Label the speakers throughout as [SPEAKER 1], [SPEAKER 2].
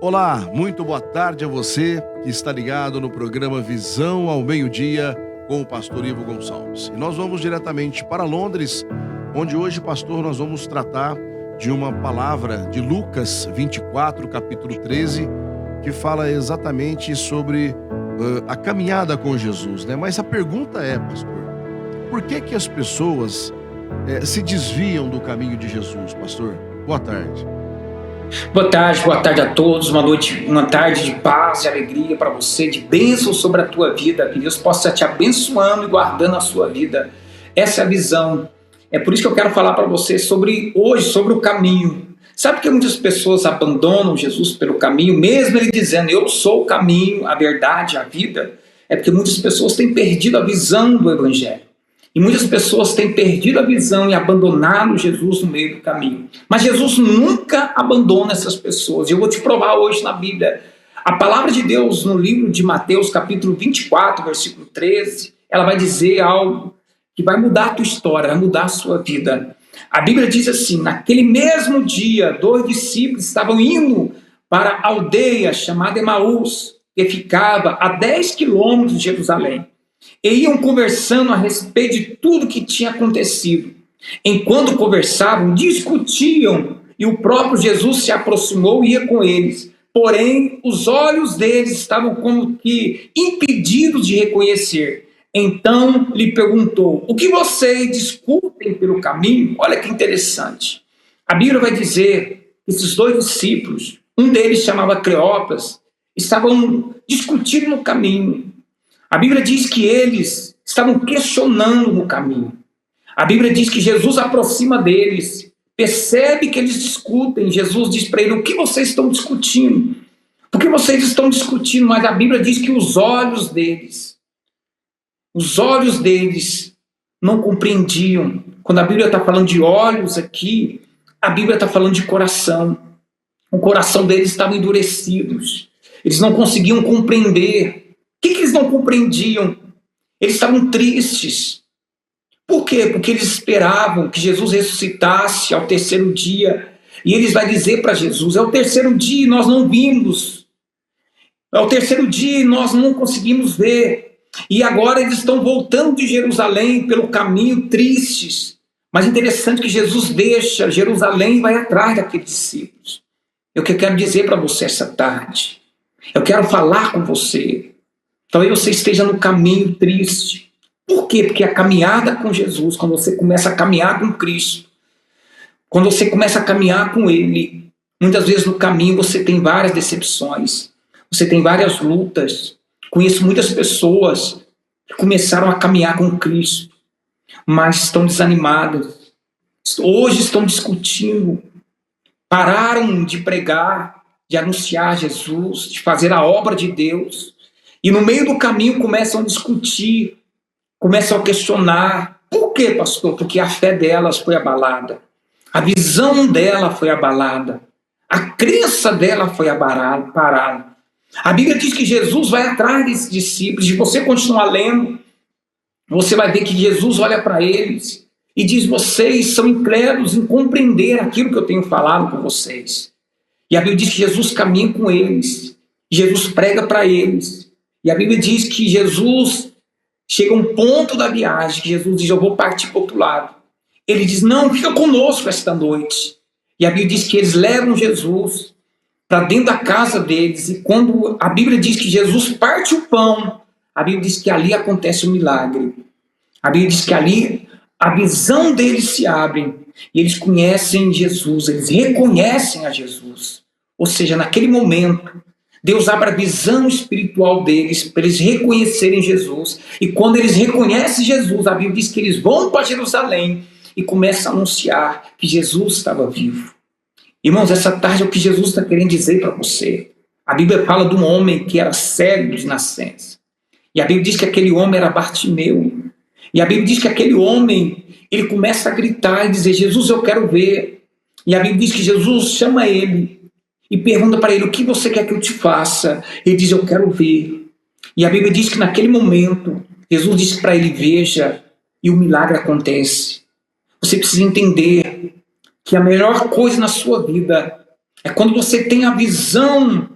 [SPEAKER 1] Olá, muito boa tarde a você que está ligado no programa Visão ao Meio-Dia com o pastor Ivo Gonçalves. E nós vamos diretamente para Londres, onde hoje, pastor, nós vamos tratar de uma palavra de Lucas 24, capítulo 13, que fala exatamente sobre a caminhada com Jesus, né? Mas a pergunta é, pastor, por que que as pessoas se desviam do caminho de Jesus, pastor? Boa tarde.
[SPEAKER 2] Boa tarde a todos, uma tarde de paz e alegria para você, de bênção sobre a tua vida, que Deus possa te abençoando e guardando a sua vida. Essa é a visão. É por isso que eu quero falar para você sobre o caminho. Sabe que muitas pessoas abandonam Jesus pelo caminho, mesmo ele dizendo, eu sou o caminho, a verdade, a vida? É porque muitas pessoas têm perdido a visão do Evangelho. E muitas pessoas têm perdido a visão e abandonado Jesus no meio do caminho. Mas Jesus nunca abandona essas pessoas. Eu vou te provar hoje na Bíblia. A palavra de Deus no livro de Mateus, capítulo 24, versículo 13, ela vai dizer algo que vai mudar a tua história, vai mudar a sua vida. A Bíblia diz assim, naquele mesmo dia, 2 discípulos estavam indo para a aldeia chamada Emaús, que ficava a 10 quilômetros de Jerusalém. E iam conversando a respeito de tudo que tinha acontecido. Enquanto conversavam, discutiam, e o próprio Jesus se aproximou e ia com eles. Porém, os olhos deles estavam como que impedidos de reconhecer. Então lhe perguntou, o que vocês discutem pelo caminho? Olha que interessante. A Bíblia vai dizer que esses 2 discípulos, um deles chamava Cleopas, estavam discutindo no caminho. A Bíblia diz que eles estavam questionando no caminho. A Bíblia diz que Jesus aproxima deles, percebe que eles discutem. Jesus diz para ele, o que vocês estão discutindo? Por que vocês estão discutindo? Mas a Bíblia diz que os olhos deles não compreendiam. Quando a Bíblia está falando de olhos aqui, a Bíblia está falando de coração. O coração deles estava endurecidos. Eles não conseguiam compreender. O que eles não compreendiam? Eles estavam tristes. Por quê? Porque eles esperavam que Jesus ressuscitasse ao 3º dia. E eles vão dizer para Jesus, é o 3º dia e nós não vimos. É o 3º dia e nós não conseguimos ver. E agora eles estão voltando de Jerusalém pelo caminho tristes. Mas interessante que Jesus deixa Jerusalém e vai atrás daqueles discípulos. É o que eu quero dizer para você essa tarde. Eu quero falar com você. Talvez você esteja no caminho triste. Por quê? Porque a caminhada com Jesus, quando você começa a caminhar com Cristo, quando você começa a caminhar com Ele, muitas vezes no caminho você tem várias decepções, você tem várias lutas. Conheço muitas pessoas que começaram a caminhar com Cristo, mas estão desanimadas. Hoje estão discutindo, pararam de pregar, de anunciar Jesus, de fazer a obra de Deus. E no meio do caminho começam a discutir, começam a questionar. Por quê, pastor? Porque a fé delas foi abalada. A visão dela foi abalada. A crença dela foi parada. A Bíblia diz que Jesus vai atrás desses discípulos. Se você continuar lendo, você vai ver que Jesus olha para eles e diz, vocês são incrédulos em compreender aquilo que eu tenho falado com vocês. E a Bíblia diz que Jesus caminha com eles. Jesus prega para eles. E a Bíblia diz que Jesus chega a um ponto da viagem, que Jesus diz, eu vou partir para o outro lado. Ele diz, não, fica conosco esta noite. E a Bíblia diz que eles levam Jesus para dentro da casa deles. E quando a Bíblia diz que Jesus parte o pão, a Bíblia diz que ali acontece um milagre. A Bíblia diz que ali a visão deles se abre e eles conhecem Jesus, eles reconhecem a Jesus. Ou seja, naquele momento, Deus abre a visão espiritual deles para eles reconhecerem Jesus. E quando eles reconhecem Jesus, a Bíblia diz que eles vão para Jerusalém e começam a anunciar que Jesus estava vivo. Irmãos, essa tarde é o que Jesus está querendo dizer para você. A Bíblia fala de um homem que era cego de nascença. E a Bíblia diz que aquele homem era Bartimeu. E a Bíblia diz que aquele homem, ele começa a gritar e dizer, Jesus, eu quero ver. E a Bíblia diz que Jesus chama ele e pergunta para ele, o que você quer que eu te faça? Ele diz, eu quero ver. E a Bíblia diz que naquele momento, Jesus disse para ele, veja, e o milagre acontece. Você precisa entender que a melhor coisa na sua vida É quando você tem a visão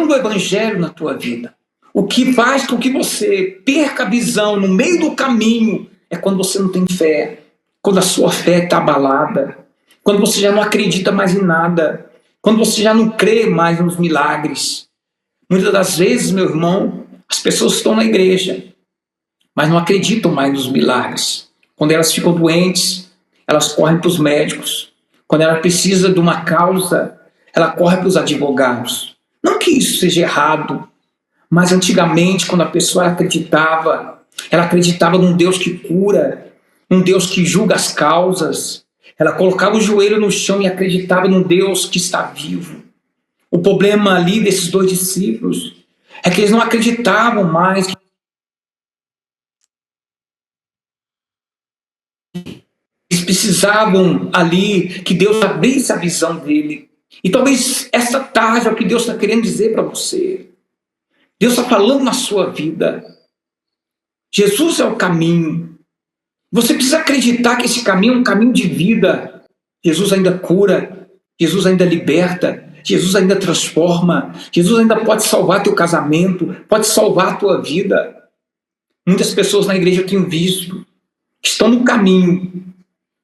[SPEAKER 2] do Evangelho na tua vida. O que faz com que você perca a visão no meio do caminho é quando você não tem fé, quando a sua fé está abalada, quando você já não acredita mais em nada, quando você já não crê mais nos milagres. Muitas das vezes, meu irmão, as pessoas estão na igreja, mas não acreditam mais nos milagres. Quando elas ficam doentes, elas correm para os médicos. Quando ela precisa de uma causa, ela corre para os advogados. Não que isso seja errado, mas antigamente, quando a pessoa ela acreditava num Deus que cura, um Deus que julga as causas. Ela colocava o joelho no chão e acreditava num Deus que está vivo. O problema ali desses 2 discípulos é que eles não acreditavam mais. Eles precisavam ali que Deus abrisse a visão dele. E talvez essa tarde é o que Deus está querendo dizer para você. Deus está falando na sua vida. Jesus é o caminho. Você precisa acreditar que esse caminho é um caminho de vida. Jesus ainda cura, Jesus ainda liberta, Jesus ainda transforma, Jesus ainda pode salvar teu casamento, pode salvar a tua vida. Muitas pessoas na igreja eu tenho visto que estão no caminho,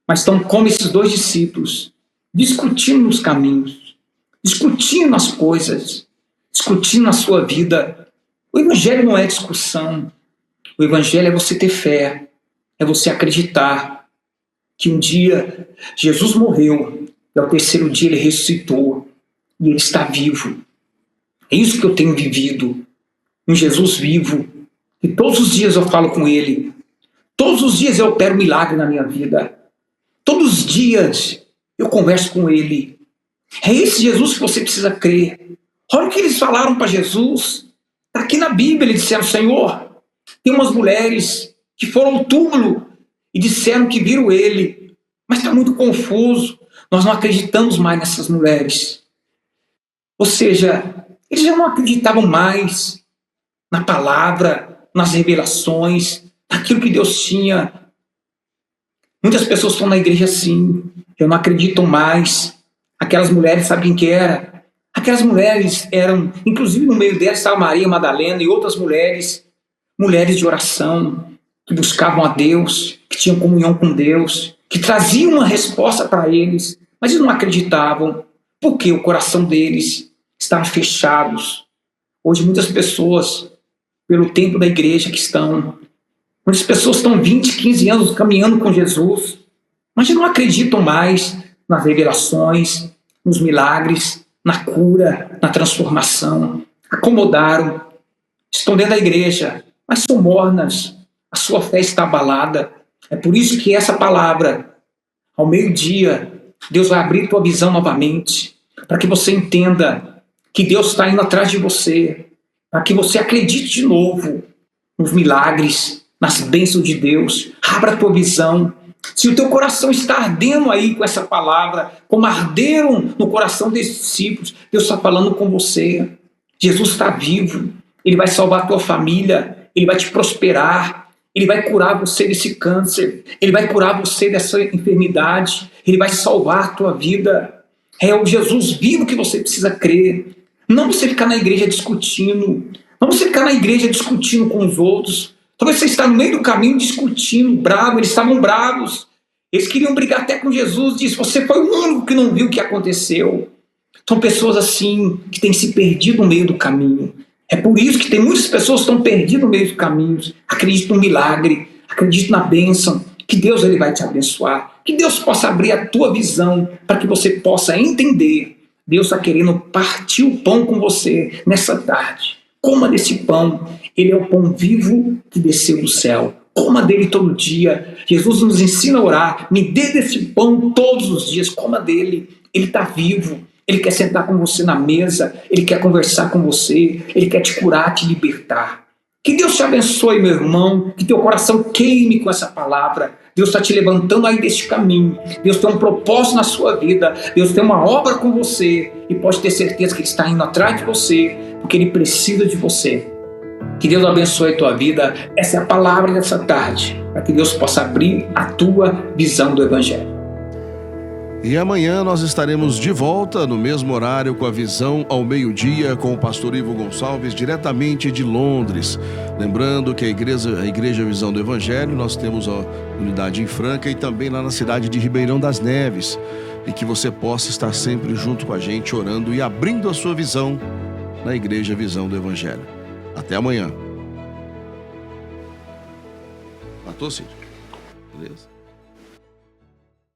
[SPEAKER 2] mas estão como esses 2 discípulos, discutindo nos caminhos, discutindo as coisas, discutindo a sua vida. O Evangelho não é discussão. O Evangelho é você ter fé, é você acreditar que um dia Jesus morreu e ao 3º dia ele ressuscitou e ele está vivo. É isso que eu tenho vivido, um Jesus vivo, e todos os dias eu falo com ele, todos os dias eu opero milagre na minha vida, todos os dias eu converso com ele. É esse Jesus que você precisa crer. Olha o que eles falaram para Jesus, está aqui na Bíblia. Eles disseram: Senhor, tem umas mulheres que foram ao túmulo e disseram que viram ele, mas está muito confuso, nós não acreditamos mais nessas mulheres. Ou seja, eles já não acreditavam mais na palavra, nas revelações, naquilo que Deus tinha. Muitas pessoas estão na igreja assim, já não acreditam mais. Aquelas mulheres, sabe quem que era? Aquelas mulheres eram, inclusive no meio delas estava Maria Madalena e outras mulheres de oração, que buscavam a Deus, que tinham comunhão com Deus, que traziam uma resposta para eles, mas eles não acreditavam, porque o coração deles estava fechado. Hoje muitas pessoas, pelo tempo da igreja muitas pessoas estão 20, 15 anos caminhando com Jesus, mas já não acreditam mais nas revelações, nos milagres, na cura, na transformação. Acomodaram, estão dentro da igreja, mas são mornas, a sua fé está abalada. É por isso que essa palavra, ao meio-dia, Deus vai abrir tua visão novamente, para que você entenda que Deus está indo atrás de você, para que você acredite de novo nos milagres, nas bênçãos de Deus. Abra a tua visão. Se o teu coração está ardendo aí com essa palavra, como arderam no coração desses discípulos, Deus está falando com você. Jesus está vivo, Ele vai salvar a tua família, Ele vai te prosperar, Ele vai curar você desse câncer, Ele vai curar você dessa enfermidade, Ele vai salvar a tua vida. É o Jesus vivo que você precisa crer. Não você ficar na igreja discutindo, não você ficar na igreja discutindo com os outros. Talvez você está no meio do caminho discutindo, bravo. Eles estavam bravos, eles queriam brigar até com Jesus. Diz: você foi o único que não viu o que aconteceu. São pessoas assim que têm se perdido no meio do caminho. É por isso que tem muitas pessoas que estão perdidas no meio do caminho. Acreditam no milagre, acreditam na bênção, que Deus ele vai te abençoar, que Deus possa abrir a tua visão para que você possa entender. Deus está querendo partir o pão com você nessa tarde. Coma desse pão, ele é o pão vivo que desceu do céu. Coma dele todo dia. Jesus nos ensina a orar: me dê desse pão todos os dias, coma dele. Ele está vivo, ele quer sentar com você na mesa, ele quer conversar com você, ele quer te curar, te libertar. Que Deus te abençoe, meu irmão, que teu coração queime com essa palavra. Deus está te levantando aí deste caminho. Deus tem um propósito na sua vida. Deus tem uma obra com você e pode ter certeza que Ele está indo atrás de você, porque Ele precisa de você. Que Deus abençoe a tua vida. Essa é a palavra dessa tarde, para que Deus possa abrir a tua visão do Evangelho.
[SPEAKER 1] E amanhã nós estaremos de volta no mesmo horário com a Visão ao meio-dia com o pastor Ivo Gonçalves, diretamente de Londres. Lembrando que a Igreja Visão do Evangelho, nós temos a unidade em Franca e também lá na cidade de Ribeirão das Neves. E que você possa estar sempre junto com a gente, orando e abrindo a sua visão na Igreja Visão do Evangelho. Até amanhã. Matou, Cid? Beleza?